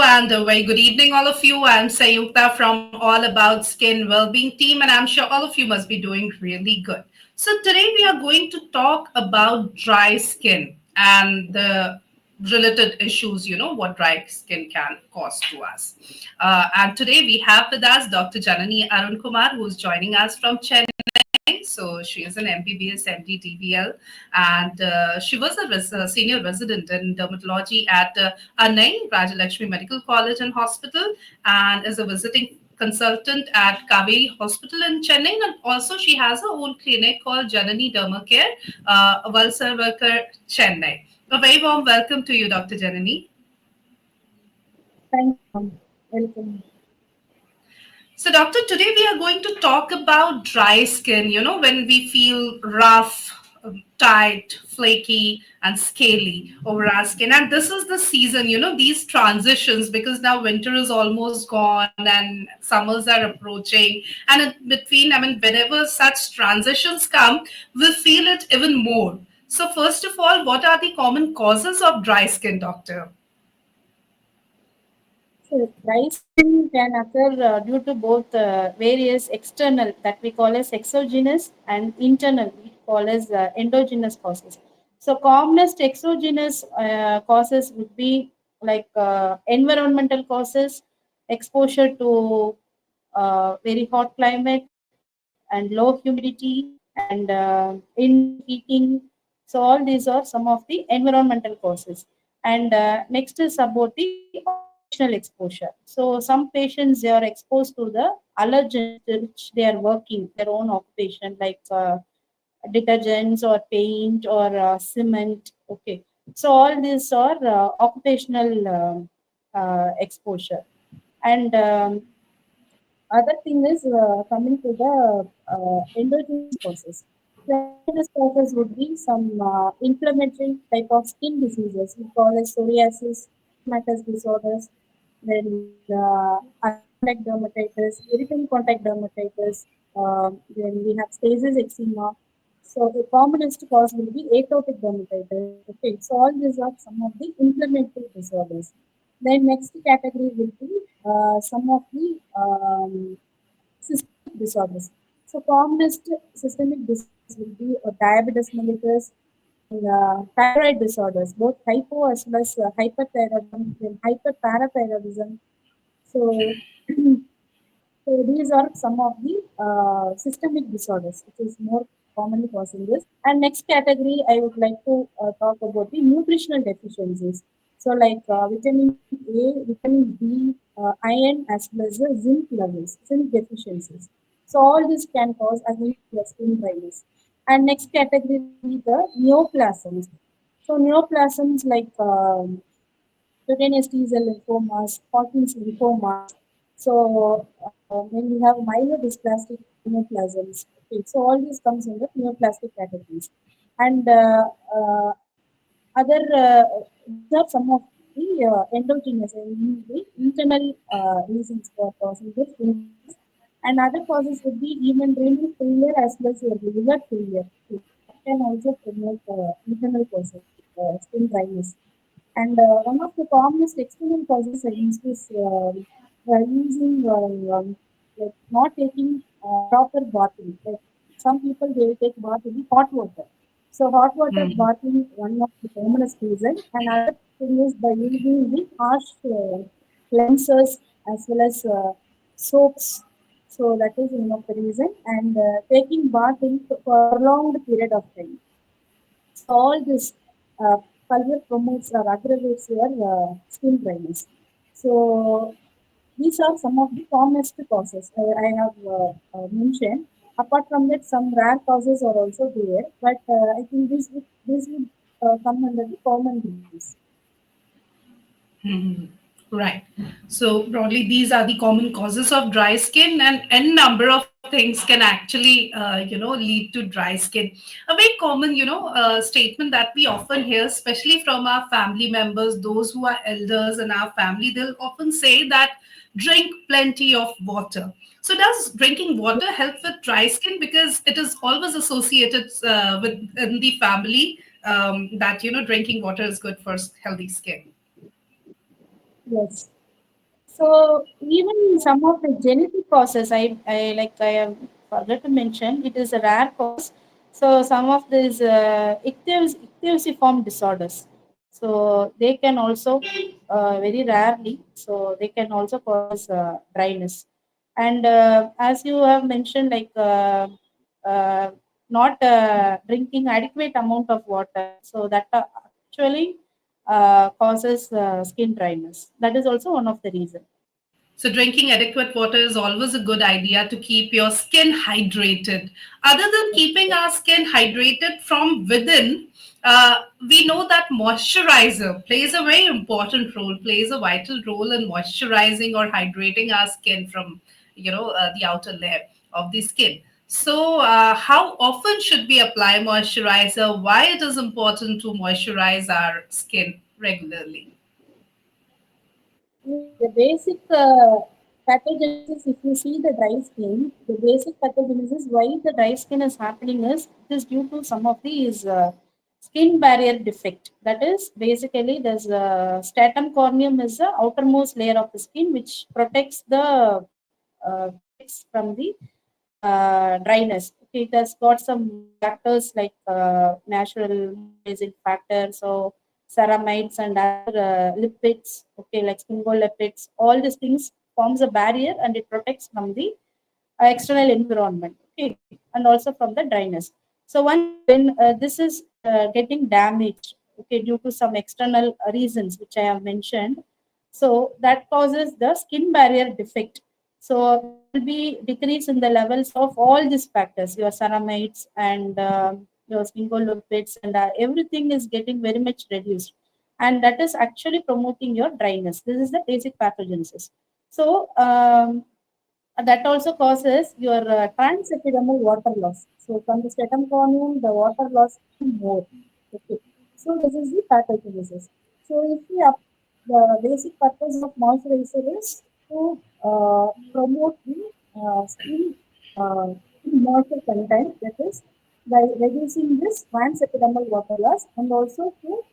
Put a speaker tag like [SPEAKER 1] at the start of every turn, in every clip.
[SPEAKER 1] and a very good evening, all of you. I'm Sayukta from All About Skin Wellbeing team, and I'm sure all of you must be doing really good. So, today we are going to talk about dry skin and the related issues, what dry skin can cause to us. And today we have with us Dr. Janani Arun Kumar, who's joining us from Chennai. So she is an MBBS MD DBL, and she was a senior resident in dermatology at Annai Rajalakshmi Medical College and Hospital, and is a visiting consultant at Kaveri Hospital in Chennai. And also, she has her own clinic called Janani Derma Care, a Valsar worker, Chennai. A very warm welcome to you, Dr. Janani.
[SPEAKER 2] Thank you, ma'am. Welcome.
[SPEAKER 1] So, doctor, today we are going to talk about dry skin, when we feel rough, tight, flaky, and scaly over our skin. And this is the season, these transitions, because now winter is almost gone and summers are approaching. And in between, whenever such transitions come, we feel it even more. So, first of all, what are the common causes of dry skin, doctor?
[SPEAKER 2] So, dry skin can occur due to both various external that we call as exogenous and internal we call as endogenous causes. So, commonest exogenous causes would be like environmental causes, exposure to very hot climate and low humidity and indoor heating. So all these are some of the environmental causes. And next is about the occupational exposure. So some patients they are exposed to the allergens which they are working their own occupation like detergents or paint or cement. Okay, so all these are occupational exposure. And other thing is coming to the endogenous causes. So endogenous causes would be some inflammatory type of skin diseases. We call it psoriasis, dermatitis disorders, then atopic dermatitis, irritant contact dermatitis, then we have stasis eczema. So the commonest cause will be atopic dermatitis. Okay, so all these are some of the inflammatory disorders. Then next category will be some of the systemic disorders. So commonest systemic disorders will be diabetes mellitus and thyroid disorders, both hypo as well as hyperthyroidism, then hyperparathyroidism. So, so these are some of the systemic disorders, which is more commonly causing this. And next category, I would like to talk about the nutritional deficiencies. So like vitamin A, vitamin B, iron as well as the zinc levels, zinc deficiencies. So all this can cause again the skin dryness. And next category will be the neoplasms. So neoplasms like cutaneous T-cell lymphomas, Hodgkin's lymphomas. So when we have myelodysplastic neoplasms, okay, so all these comes in the neoplastic categories. And other these are some of the endogenous and the internal reasons for causing this illness. And other causes would be even renal failure as well as your liver failure. Okay, that can also promote internal causes, skin dryness. And one of the commonest external causes against this using like not taking proper bathing. Like some people they will take bath in hot water. So hot water bathing one of the commonest reason. And other thing is by using the harsh cleansers as well as soaps. So that is one of the reason. And taking bath in for a prolonged period of time. So all this uh, further promotes or aggravates your skin dryness. So these are some of the commonest causes I have mentioned. Apart from that, some rare causes are also there, but I think this would come under the common disease.
[SPEAKER 1] Mhm. Right. So broadly, these are the common causes of dry skin, and n number of things can actually, lead to dry skin. A very common, statement that we often hear, especially from our family members, those who are elders in our family, they'll often say that drink plenty of water. So does drinking water help with dry skin? Because it is always associated with in the family that drinking water is good for healthy skin.
[SPEAKER 2] Yes. So even some of the genetic causes, I have forgot to mention, it is a rare cause. So some of these ichthyosiform disorders, so they can also very rarely, so they can also cause dryness. And as you have mentioned, like uh, not drinking adequate amount of water, so that actually causes skin dryness. That is also one of the reasons.
[SPEAKER 1] So, drinking adequate water is always a good idea to keep your skin hydrated. Other than keeping our skin hydrated from within, we know that moisturizer plays a very important role, plays a vital role in moisturizing or hydrating our skin from, the outer layer of the skin. So, how often should we apply moisturizer? Why it is important to moisturize our skin regularly?
[SPEAKER 2] Yes, the basic pathogenesis, if you see the dry skin, the basic pathogenesis why the dry skin is happening is it is due to some of these skin barrier defect. That is basically there's stratum corneum is the outermost layer of the skin which protects from the dryness. Okay, it has got some factors like natural moisturizing factors, so ceramides and other lipids, okay, like sphingolipids. All these things forms a barrier and it protects from the external environment, okay, and also from the dryness. So once when this is getting damaged, okay, due to some external reasons which I have mentioned, so that causes the skin barrier defect. So there will be decrease in the levels of all these factors, your ceramides and your sphingolipids, and everything is getting very much reduced, and that is actually promoting your dryness. This is the basic pathogenesis. So that also causes your transepidermal water loss. So from the stratum corneum, the water loss will be more. Okay. So this is the pathogenesis. So if we up, the basic purpose of moisturizer is to promote the skin moisture content, that is by reducing this transepidermal water loss and also to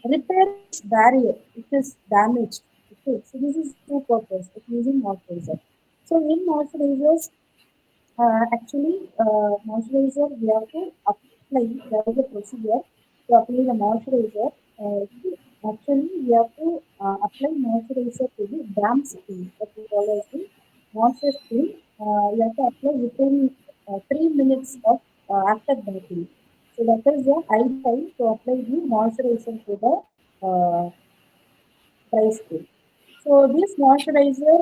[SPEAKER 2] repair this barrier which is damaged. Okay, so this is the two purpose of using moisturizer. So in moisturizers, moisturizer we have to apply. There is a procedure to apply the moisturizer. Actually, we have to apply moisturizer to the damp skin, that we call as the moisture skin. We have to apply within 3 minutes of after bathing. So that is the ideal time to apply the moisturizer to the dry skin. So this moisturizer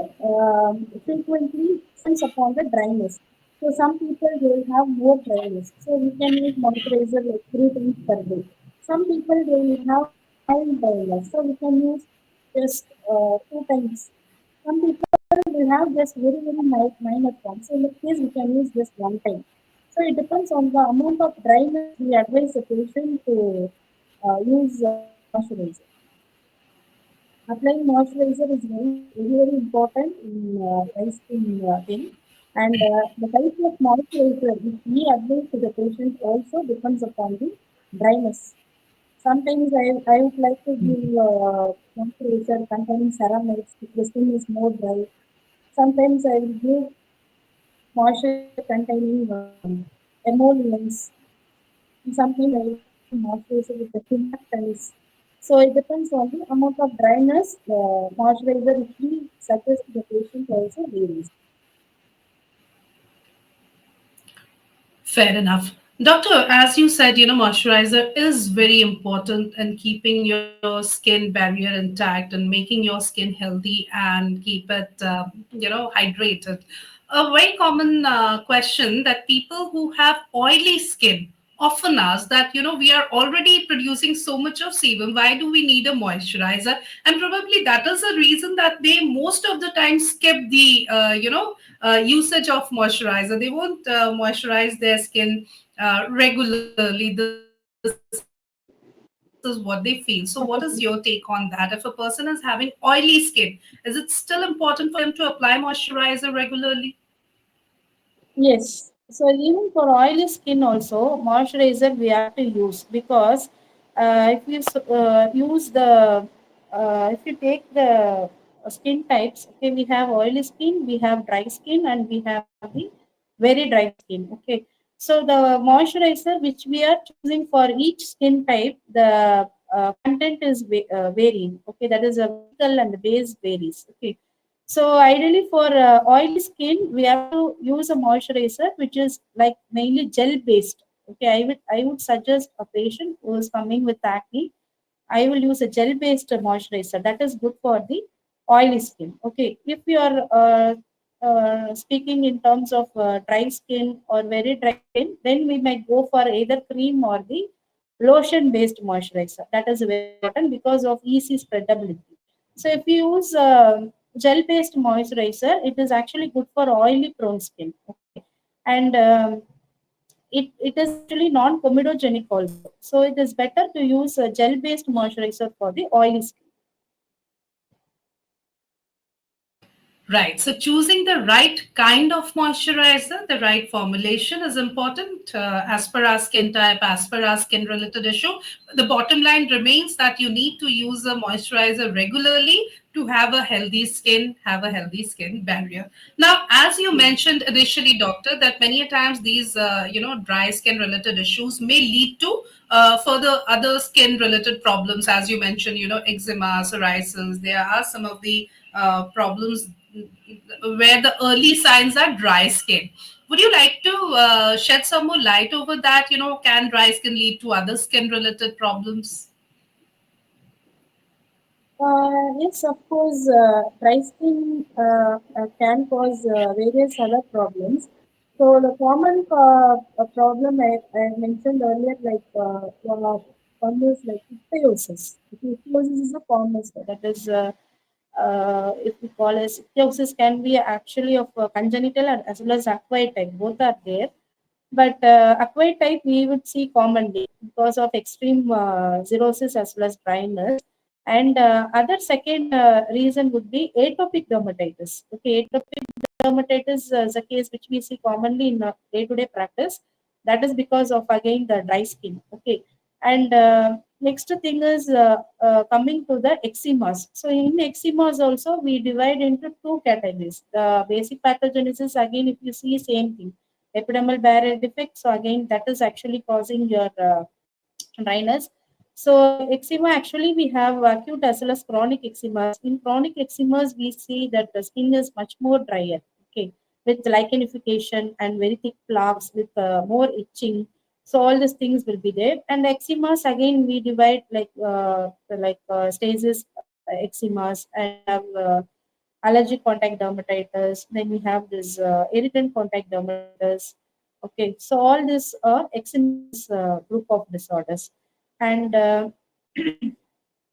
[SPEAKER 2] frequently depends upon the dryness. So some people will have more dryness. So we can use moisturizer like 3 times per day. Some people they will have mild dryness. So we can use just 2 times. Some people will have just very minor form. So in that case we can use just 1 time. So it depends on the amount of dryness we advise the patient to use moisturizer. Applying moisturizer is very important in dry skin thing. And the type of moisturizer which we advise to the patient also depends upon the dryness. Sometimes I would like to give moisturizer containing ceramides if the skin is more dry. Sometimes I will give moisturizer containing emollients. Sometimes I will give moisturizer with the humectants. So it depends on the amount of dryness the moisturizer which we suggest to the patient also varies.
[SPEAKER 1] Fair enough. Doctor, as you said, moisturizer is very important in keeping your skin barrier intact and making your skin healthy and keep it, hydrated. A very common question that people who have oily skin often ask that, we are already producing so much of sebum. Why do we need a moisturizer? And probably that is the reason that they most of the time skip the, usage of moisturizer. They won't moisturize their skin regularly. This is what they feel. So, what is your take on that? If a person is having oily skin, is it still important for them to apply moisturizer regularly?
[SPEAKER 2] Yes. So even for oily skin also, moisturizer we have to use because if you use the if you take the skin types. Okay, we have oily skin, we have dry skin, and we have the very dry skin. Okay, so the moisturizer which we are choosing for each skin type, the content is varying. Okay, that is a vehicle and the base varies. Okay, so ideally for oily skin, we have to use a moisturizer which is like mainly gel based. Okay, I would suggest a patient who is coming with acne, I will use a gel based moisturizer that is good for the oily skin. Okay, if you are speaking in terms of dry skin or very dry skin, then we might go for either cream or the lotion based moisturizer. That is very important because of easy spreadability. So if you use gel based moisturizer, it is actually good for oily prone skin. Okay, and it is actually non-comedogenic also. So it is better to use a gel-based moisturizer for the oily skin.
[SPEAKER 1] Right. So choosing the right kind of moisturizer, the right formulation is important as per our skin type, as per our skin related issue. The bottom line remains that you need to use a moisturizer regularly to have a healthy skin, have a healthy skin barrier. Now, as you mentioned initially, doctor, that many a times these, dry skin related issues may lead to further other skin related problems. As you mentioned, eczema, psoriasis, there are some of the problems where the early signs are dry skin. Would you like to shed some more light over that? Can dry skin lead to other skin related problems?
[SPEAKER 2] Yes, of course, dry skin can cause various other problems. So the common problem I mentioned earlier, like one is like ichthyosis. Ichthyosis is a common, that is, if we call as ichthyosis, can be actually of congenital and as well as acquired type. Both are there. But acquired type we would see commonly because of extreme cirrhosis as well as dryness. And other second reason would be atopic dermatitis. Okay, atopic dermatitis is a case which we see commonly in day-to-day practice. That is because of again the dry skin. Okay, and next thing is coming to the eczemas. So in eczemas also we divide into two categories. The basic pathogenesis again, if you see same thing, epidermal barrier defect. So again, that is actually causing your dryness. So eczema, actually we have acute as well as chronic eczemas. In chronic eczemas, we see that the skin is much more drier. Okay, with lichenification and very thick plaques with more itching. So all these things will be there. And eczemas again we divide like stages eczemas, and we have allergic contact dermatitis. Then we have this irritant contact dermatitis. Okay, so all this are eczematous group of disorders. And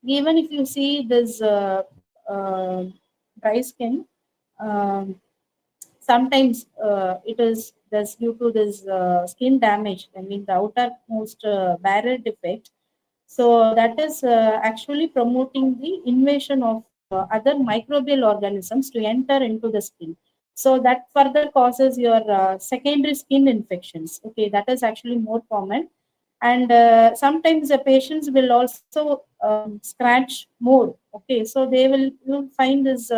[SPEAKER 2] even if you see this dry skin, um, sometimes it is this due to this skin damage. I mean, the outermost barrier defect, so that is actually promoting the invasion of other microbial organisms to enter into the skin. So that further causes your secondary skin infections. Okay, that is actually more common. And sometimes the patients will also scratch more. Okay, so they will you'll find this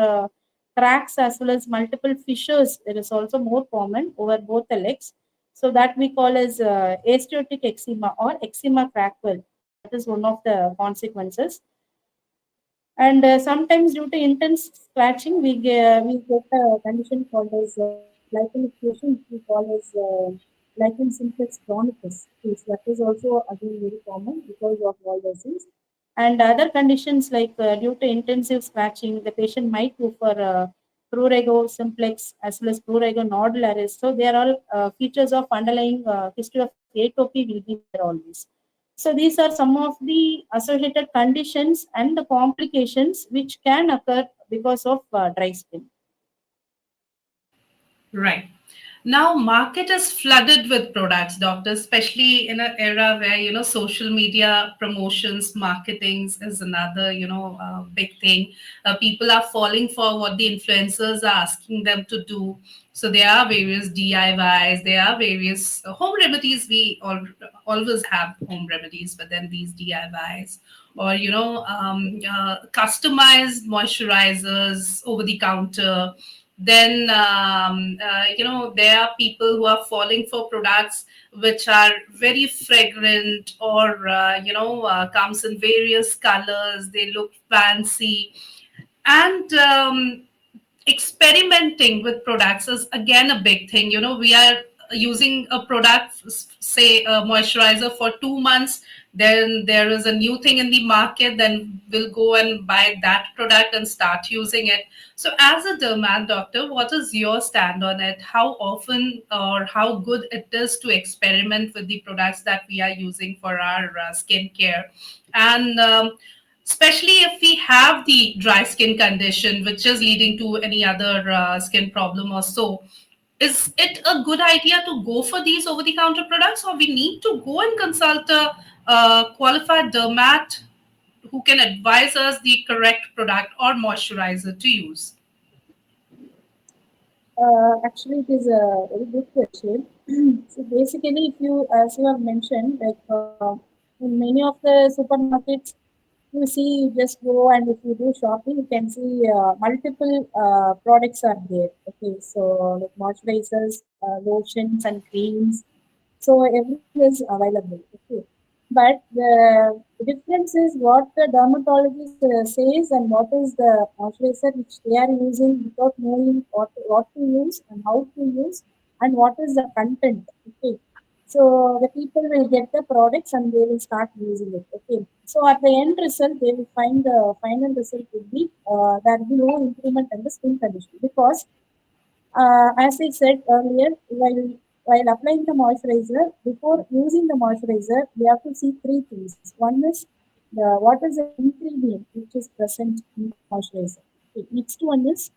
[SPEAKER 2] cracks as well as multiple fissures. It is also more common over both the legs. So that we call as asterotic eczema or eczema crackle. That is one of the consequences. And sometimes due to intense scratching, we get a condition called as lichen exclusion, which we call as lichen simplex chronicus. Yes, that is also again very common because of all those things. And other conditions like due to intensive scratching, the patient might go for prurigo simplex as well as prurigo nodularis. So they are all features of underlying history of atopy will be there always. So these are some of the associated conditions and the complications which can occur because of dry skin.
[SPEAKER 1] Right. Now market is flooded with products, doctor, especially in an era where social media promotions, marketings is another big thing. People are falling for what the influencers are asking them to do. So there are various DIYs, there are various home remedies. Always have home remedies, but then these DIYs, or customized moisturizers over the counter. Then there are people who are falling for products which are very fragrant, or comes in various colors, they look fancy. And experimenting with products is again a big thing. We are using a product, say a moisturizer, for 2 months. Then there is a new thing in the market, then we'll go and buy that product and start using it. So as a dermat doctor, what is your stand on it? How often or how good it is to experiment with the products that we are using for our skin care? And especially if we have the dry skin condition which is leading to any other skin problem or so, is it a good idea to go for these over the counter products, or we need to go and consult a qualified dermat who can advise us the correct product or moisturizer to use?
[SPEAKER 2] Actually, it is a very good question. So basically, if you, as you have mentioned, like in many of the supermarkets, you see, you just go and if you do shopping, you can see multiple products are there. Okay, so like moisturizers, lotions, and creams. So everything is available. Okay, but the difference is what the dermatologist says and what is the moisturizer which they are using without knowing what to use and how to use and what is the content. Okay, so the people will get the products and they will start using it. Okay, so at the end result, they will find the final result will be there will be no improvement in the skin condition because as I said earlier, while applying the moisturizer, before using the moisturizer, we have to see three things. One is what is the ingredient which is present in the moisturizer. Okay. Next one is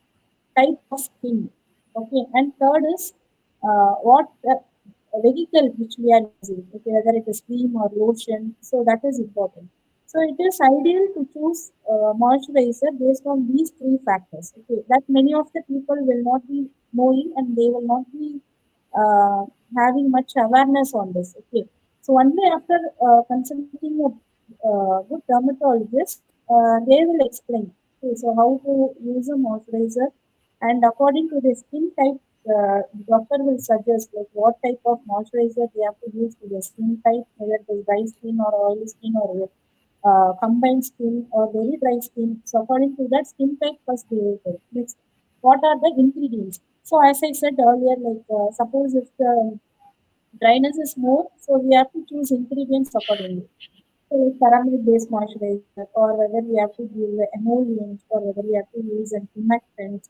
[SPEAKER 2] type of skin. Okay, and third is what vehicle which we are using, okay, whether it is cream or lotion. So that is important. So it is ideal to choose moisturizer based on these three factors. Okay, that many of the people will not be knowing and they will not be uh, having much awareness on this. Okay, so only after consulting a good dermatologist, they will explain. Okay, so how to use a moisturizer, and according to the skin type, the doctor will suggest like what type of moisturizer they have to use to the skin type, whether it is dry skin or oily skin or combined skin or very dry skin. So according to that skin type, first they will take. Next, what are the ingredients? So as I said earlier, like suppose if the dryness is more, so we have to choose ingredients accordingly. So ceramide based moisturizer, or whether we have to use an emollient, or whether we have to use an humectant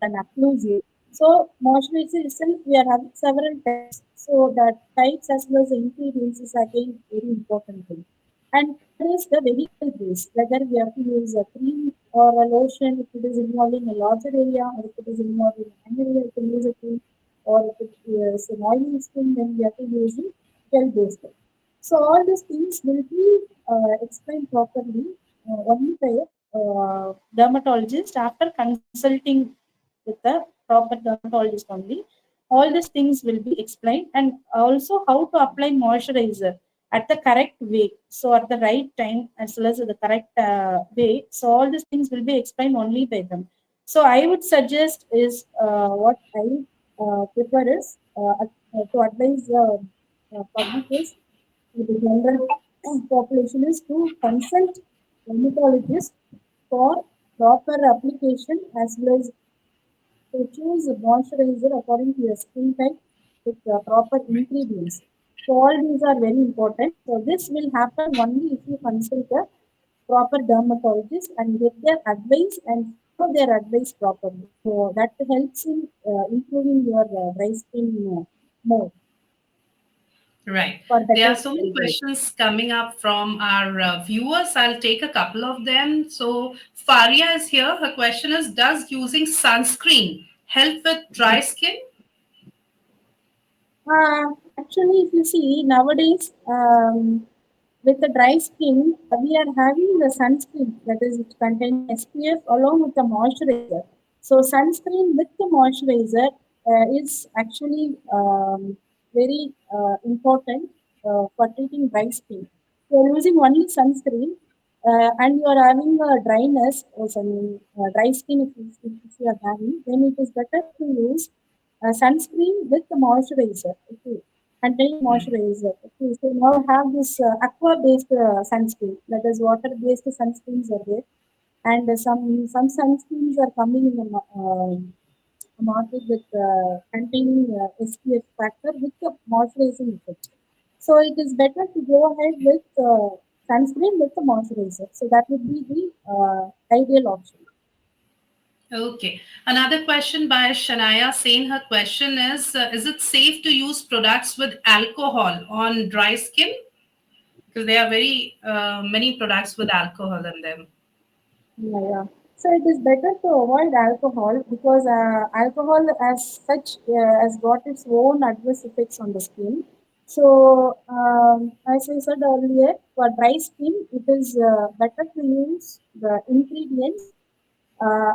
[SPEAKER 2] or an occlusive. So moisturizer itself, we are having several types. So that types as well as the ingredients is again very important thing. And third is the vehicle base, whether we have to use a cream or a lotion if it is involving a larger area, or if it is involving an area, we can use a cream, or if it is an oily skin, then we have to use a gel based. So all these things will be explained properly only by a dermatologist after consulting with the proper dermatologist only. All these things will be explained, and also how to apply moisturizer at the correct way. So at the right time as well as the correct way. So all these things will be explained only by them. So I would suggest is what I prefer is to advise public is the general population is to consult dermatologist for proper application as well as to choose a moisturizer according to your skin type with proper ingredients. So all these are very important. So this will happen only if you consult a proper dermatologist and get their advice and follow their advice properly. So that helps in improving your dry skin more
[SPEAKER 1] Right.
[SPEAKER 2] for
[SPEAKER 1] There
[SPEAKER 2] better
[SPEAKER 1] are so many
[SPEAKER 2] result.
[SPEAKER 1] questions coming up from our viewers. I'll take a couple of them. So, Faria is here. Her question is: does using sunscreen help with dry skin?
[SPEAKER 2] Actually, if you see nowadays, with the dry skin, we are having the sunscreen that is containing SPF along with the moisturizer. So, sunscreen with the moisturizer is actually very important for treating dry skin. If you are using only sunscreen and you are having a dryness or some dry skin, if you are having, then it is better to use sunscreen with the moisturizer. Okay, containing moisturizer. Okay, so now have this aqua-based sunscreen. That is water-based sunscreens are there, and some sunscreens are coming in the market with containing SPF factor with the moisturizing effect. So it is better to go ahead with sunscreen with the moisturizer. So that would be the ideal option.
[SPEAKER 1] Okay. Another question by Shania saying her question is it safe to use products with alcohol on dry skin? Because there are very many products with alcohol in them.
[SPEAKER 2] Yeah, yeah. So it is better to avoid alcohol because alcohol as such has got its own adverse effects on the skin. So as I said earlier, for dry skin, it is better to use the ingredients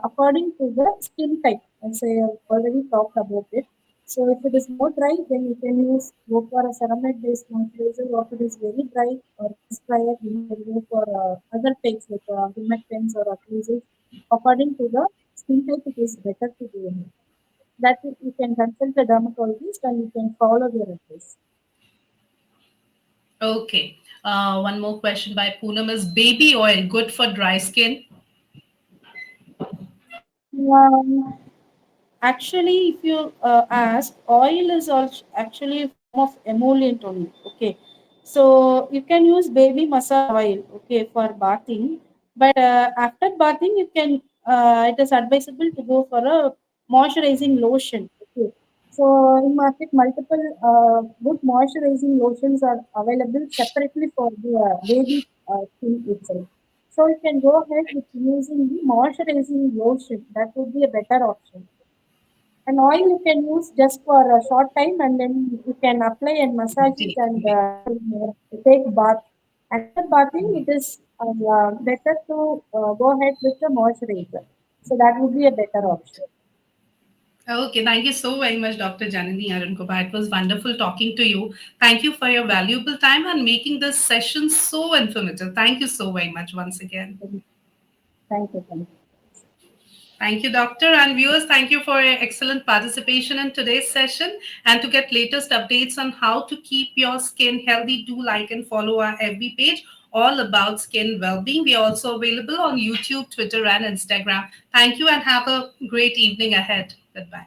[SPEAKER 2] according to the skin type, as I have already talked about it. So if it is more dry, then you can use go for a ceramide based moisturizer. Or if it is very dry or less drier, then you can go for other types like humectants or occlusives. According to the skin type, it is better to do it. That you can consult a dermatologist and you can follow their advice.
[SPEAKER 1] Okay. One more question by Poonam is baby oil good for dry skin?
[SPEAKER 2] Um, Actually, if you ask, oil is also actually a form of emollient only. Okay, so you can use baby massage oil. Okay, for bathing, but after bathing, you can. It is advisable to go for a moisturizing lotion. Okay, so in market, multiple good moisturizing lotions are available separately for the baby skin itself. So you can go ahead with using the moisturizing lotion. That would be a better option. And oil you can use just for a short time and then you can apply and massage it and take bath. And after bathing, it is better to go ahead with the moisturizer. So that would be a better option.
[SPEAKER 1] Okay, thank you so very much, Dr. Janani Arun Kumar. It was wonderful talking to you. Thank you for your valuable time and making this session so informative. Thank you so very much once again.
[SPEAKER 2] Thank you. Thank you.
[SPEAKER 1] Thank you, Doctor. And viewers, thank you for your excellent participation in today's session. And to get latest updates on how to keep your skin healthy, do like and follow our FB page all about skin well-being. We are also available on YouTube, Twitter, and Instagram. Thank you and have a great evening ahead. Goodbye.